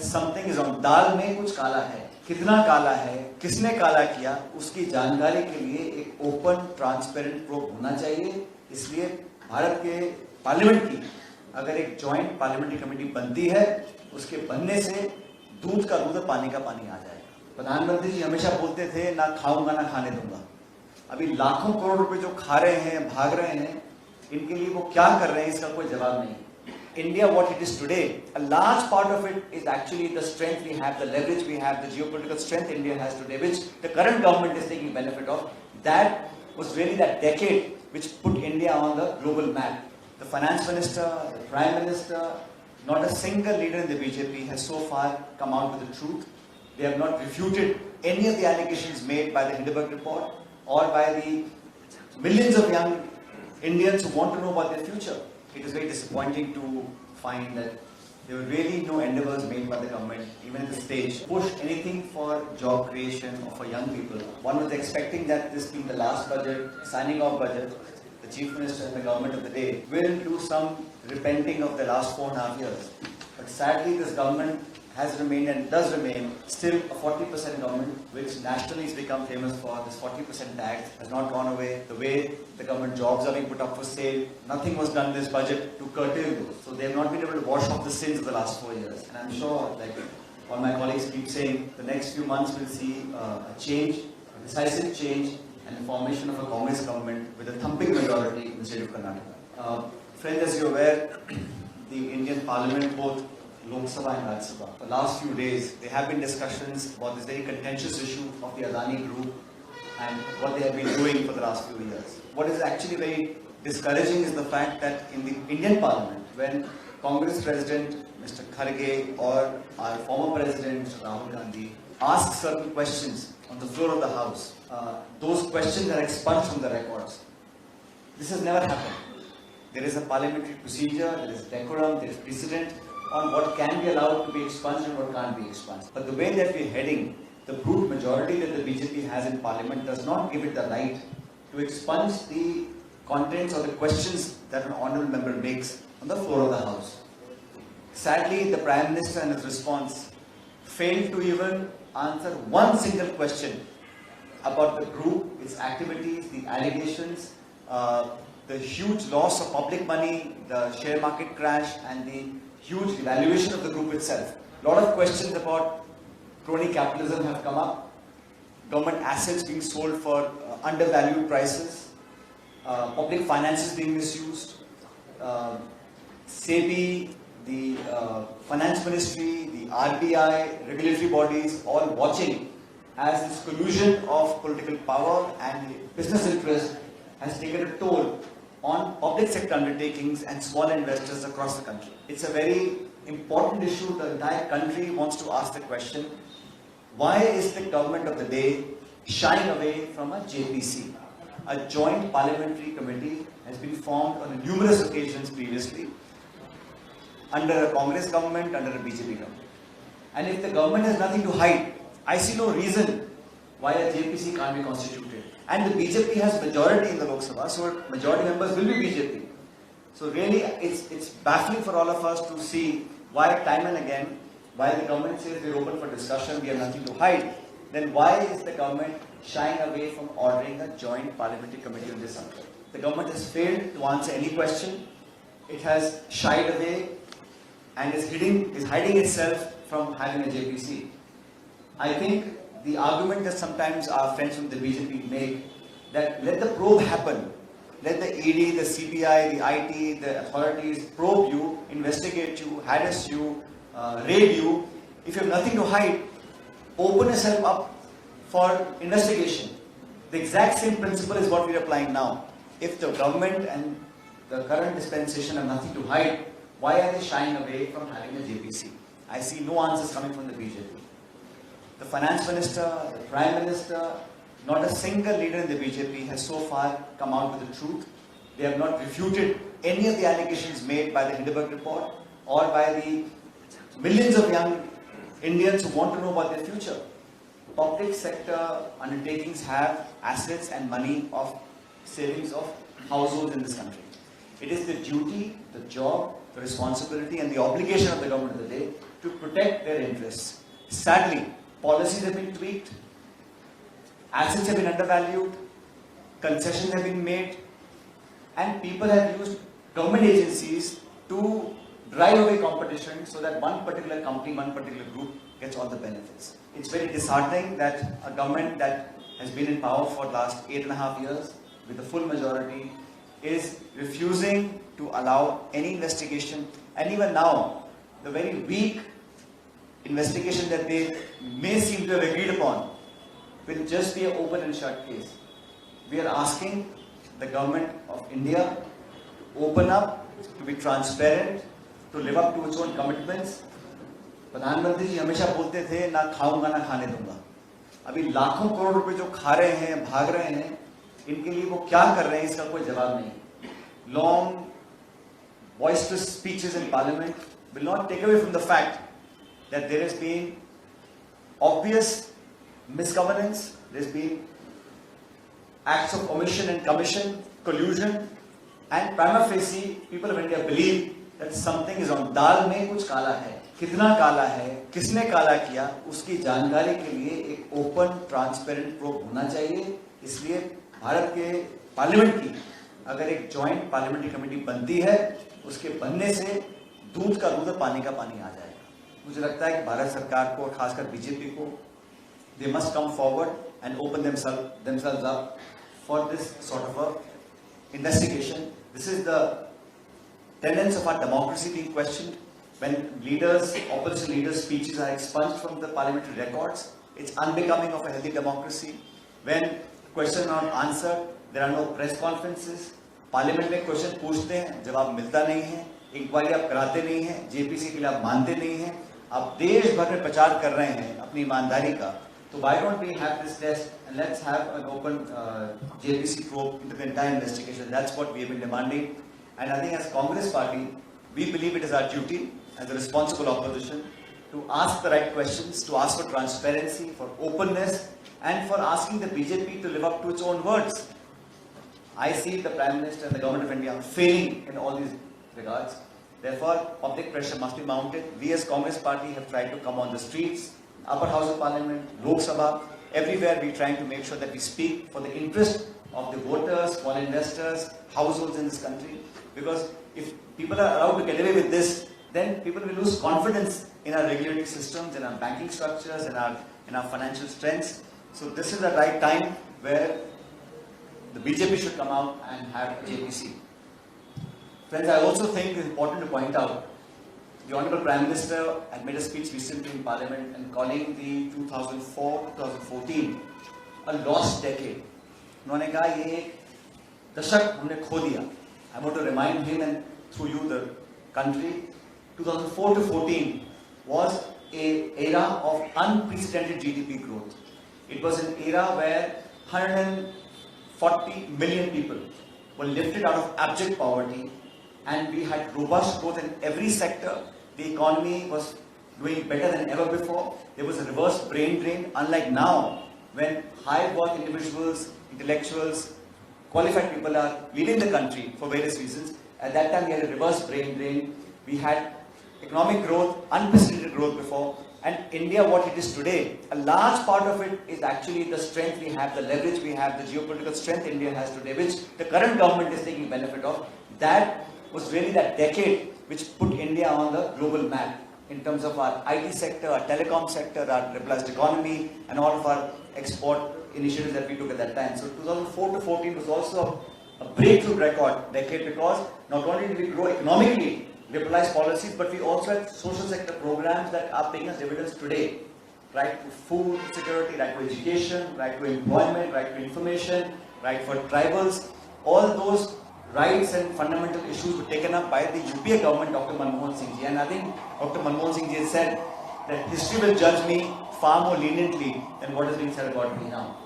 that something is wrong. दाल में कुछ काला है, कितना काला है, किसने काला किया, उसकी जानकारी के लिए एक ओपन ट्रांसपेरेंट प्रोब होना चाहिए। इसलिए भारत के पार्लियामेंट की अगर एक जॉइंट पार्लियामेंट्री कमेटी बनती है, उसके बनने से दूध का दूध, पानी का पानी आ जाएगा। प्रधानमंत्री जी हमेशा बोलते थे ना खाऊंगा ना खाने दूंगा। अभी लाखों करोड़ रुपए जो खा रहे हैं, भाग रहे हैं, इनके लिए वो क्या कर रहे हैं, इसका कोई जवाब नहीं। India, what it is today, a large part of it is actually the strength we have, the leverage we have, the geopolitical strength India has today, which the current government is taking benefit of. That was really that decade which put India on the global map. The finance minister, the prime minister, not a single leader in the BJP has so far come out with the truth. They have not refuted any of the allegations made by the Hindenburg report or by the millions of young Indians who want to know about their future. It is very disappointing to find that there were really no endeavors made by the government, even at the stage, push anything for job creation or for young people. One was expecting that this being the last budget, signing off budget, the Chief Minister and the government of the day will do some repenting of the last 4.5 years. But sadly, this government has remained and does remain still a 40% government, which nationally has become famous for. This 40% tax has not gone away. The way the government jobs are being put up for sale, nothing was done in this budget to curtail those. So they have not been able to wash off the sins of the last 4 years. And I'm sure, like all my colleagues keep saying, the next few months will see a change, a decisive change, and the formation of a Congress government with a thumping majority in the state of Karnataka. Friends, as you're aware, the Indian Parliament, both Lok Sabha and Rajya Sabha. For the last few days, there have been discussions about this very contentious issue of the Adani group and what they have been doing for the last few years. What is actually very discouraging is the fact that in the Indian Parliament, when Congress President Mr. Kharge or our former President Mr. Rahul Gandhi ask certain questions on the floor of the House, those questions are expunged from the records. This has never happened. There is a parliamentary procedure, there is decorum, there is precedent on what can be allowed to be expunged and what can't be expunged. But the way that we're heading, the brute majority that the BJP has in Parliament does not give it the right to expunge the contents or the questions that an honourable member makes on the floor of the House. Sadly, the Prime Minister in his response failed to even answer one single question about the group, its activities, the allegations, the huge loss of public money, the share market crash and the huge devaluation of the group itself. A lot of questions about crony capitalism have come up. Government assets being sold for undervalued prices. Public finances being misused. SEBI, the Finance Ministry, the RBI, regulatory bodies all watching as this collusion of political power and business interest has taken a toll on public sector undertakings and small investors across the country. It's a very important issue. The entire country wants to ask the question, why is the government of the day shying away from a JPC? A joint parliamentary committee has been formed on numerous occasions previously under a Congress government, under a BJP government. And if the government has nothing to hide, I see no reason why a JPC can't be constituted. And the BJP has majority in the Lok Sabha, so majority members will be BJP. So really, it's baffling for all of us to see why time and again, while the government says we're open for discussion, we have nothing to hide, then why is the government shying away from ordering a joint parliamentary committee on this subject? The government has failed to answer any question. It has shied away and is hiding itself from having a JPC. I think the argument that sometimes our friends from the BJP make, that let the probe happen, let the ED, the CBI, the IT, the authorities probe you, investigate you, harass you, raid you. If you have nothing to hide, open yourself up for investigation. The exact same principle is what we are applying now. If the government and the current dispensation have nothing to hide, why are they shying away from having a JPC? I see no answers coming from the BJP. The finance minister, the prime minister, not a single leader in the BJP has so far come out with the truth. They have not refuted any of the allegations made by the Hindenburg report or by the millions of young Indians who want to know about their future. Public sector undertakings have assets and money of savings of households in this country. It is the duty, the job, the responsibility and the obligation of the government of the day to protect their interests. Sadly, policies have been tweaked, assets have been undervalued, concessions have been made, and people have used government agencies to drive away competition so that one particular company, one particular group gets all the benefits. It's very disheartening that a government that has been in power for the last 8.5 years with a full majority is refusing to allow any investigation, and even now the very weak investigation that they may seem to have agreed upon will just be an open and shut case. We are asking the government of India to open up, to be transparent, to live up to its own commitments. प्रधानमंत्री जी हमेशा बोलते थे ना खाऊंगा ना खाने दूंगा. अभी लाखों करोड़ रुपए जो खा रहे हैं, भाग रहे हैं, इनके लिए वो क्या कर रहे हैं इसका कोई जवाब नहीं. Long, boisterous speeches in Parliament will not take away from the fact that there has been obvious misgovernance, there has been acts of omission and commission, collusion, and prima facie people of India believe that something is wrong. दाल में कुछ काला है. कितना काला है, किसने काला किया, उसकी जानकारी के लिए एक ओपन ट्रांसपेरेंट प्रोब होना चाहिए. इसलिए भारत के पार्लियामेंट की अगर एक जॉइंट पार्लियामेंट्री कमेटी बनती है, उसके बनने से दूध का दूध और पानी का पानी आ जाएगा. मुझे लगता है कि भारत सरकार को और खासकर बीजेपी को they must come forward and open themselves up for this sort of a investigation. This is the tenets of our democracy being questioned. When leaders, opposition leaders' speeches are expunged from the parliamentary records, it's unbecoming of a healthy democracy. When questions are not answered, there are no press conferences. Parliament में question पूछते हैं, जवाब मिलता नहीं है, inquiry आप कराते नहीं हैं, जेपीसी के लिए आप मानते नहीं हैं, आप देश भर में प्रचार कर रहे हैं अपनी ईमानदारी का. So why don't we have this test and let's have an open JPC probe into the entire investigation. That's what we have been demanding. And I think as Congress party, we believe it is our duty as a responsible opposition to ask the right questions, to ask for transparency, for openness, and for asking the BJP to live up to its own words. I see the Prime Minister and the Government of India failing in all these regards. Therefore, public pressure must be mounted. We as Congress party have tried to come on the streets, upper house of parliament, Lok Sabha, everywhere we're trying to make sure that we speak for the interest of the voters, small investors, households in this country. Because if people are allowed to get away with this, then people will lose confidence in our regulatory systems, in our banking structures, in our financial strengths. So this is the right time where the BJP should come out and have a JPC. Friends, I also think it's important to point out the Honorable Prime Minister had made a speech recently in Parliament and calling the 2004-2014 a lost decade. उन्होंने कहा ये एक दशक हमने खो दिया. I want to remind him and through you the country, 2004-14 was an era of unprecedented GDP growth. It was an era where 140 million people were lifted out of abject poverty, and we had robust growth in every sector. The economy was doing better than ever before. There was a reverse brain drain, unlike now, when high worth individuals, intellectuals, qualified people are leading the country for various reasons. At that time, we had a reverse brain drain. We had economic growth, unprecedented growth before. And India, what it is today, a large part of it is actually the strength we have, the leverage we have, the geopolitical strength India has today, which the current government is taking benefit of. That was really that decade which put India on the global map in terms of our IT sector, our telecom sector, our liberalized economy, and all of our export initiatives that we took at that time. So 2004-14 was also a breakthrough record decade because not only did we grow economically, liberalized policies, but we also had social sector programs that are paying us dividends today. Right to food security, right to education, right to employment, right to information, right for tribals. All those rights and fundamental issues were taken up by the UPA government, Dr. Manmohan Singh ji. And I think Dr. Manmohan Singh ji has said that history will judge me far more leniently than what is being said about me now.